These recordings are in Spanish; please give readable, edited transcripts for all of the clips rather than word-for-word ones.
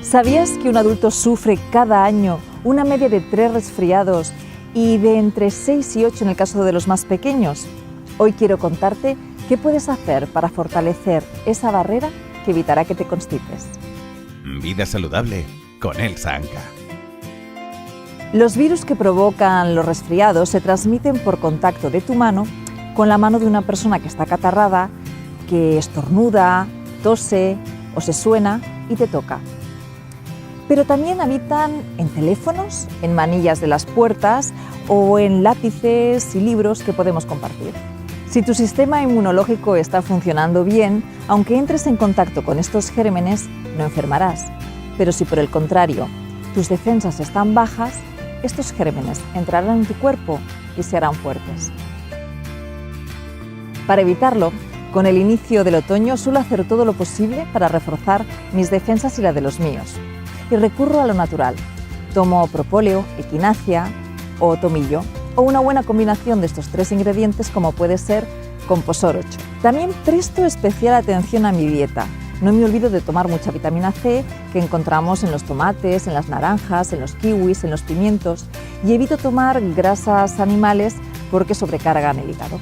¿Sabías que un adulto sufre cada año una media de 3 resfriados y de entre 6 y 8 en el caso de los más pequeños? Hoy quiero contarte qué puedes hacer para fortalecer esa barrera que evitará que te constipes. Vida saludable con Elsa Anca. Los virus que provocan los resfriados se transmiten por contacto de tu mano con la mano de una persona que está acatarrada, que estornuda, tose o se suena y te toca. Pero también habitan en teléfonos, en manillas de las puertas o en lápices y libros que podemos compartir. Si tu sistema inmunológico está funcionando bien, aunque entres en contacto con estos gérmenes, no enfermarás. Pero si por el contrario, tus defensas están bajas, estos gérmenes entrarán en tu cuerpo y se harán fuertes. Para evitarlo, con el inicio del otoño suelo hacer todo lo posible para reforzar mis defensas y la de los míos. Y recurro a lo natural. Tomo propóleo, equinacia o tomillo, o una buena combinación de estos 3 ingredientes como puede ser Composor 8. También presto especial atención a mi dieta. No me olvido de tomar mucha vitamina C que encontramos en los tomates, en las naranjas, en los kiwis, en los pimientos, y evito tomar grasas animales porque sobrecargan el hígado.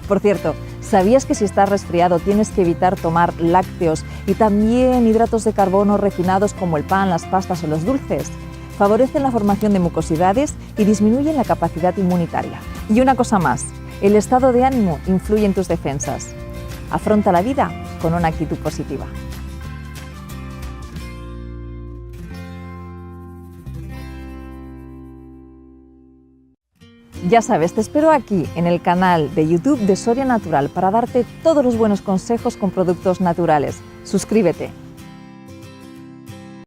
Por cierto, ¿sabías que si estás resfriado tienes que evitar tomar lácteos y también hidratos de carbono refinados como el pan, las pastas o los dulces? Favorecen la formación de mucosidades y disminuyen la capacidad inmunitaria. Y una cosa más, el estado de ánimo influye en tus defensas. Afronta la vida con una actitud positiva. Ya sabes, te espero aquí en el canal de YouTube de Soria Natural para darte todos los buenos consejos con productos naturales. Suscríbete.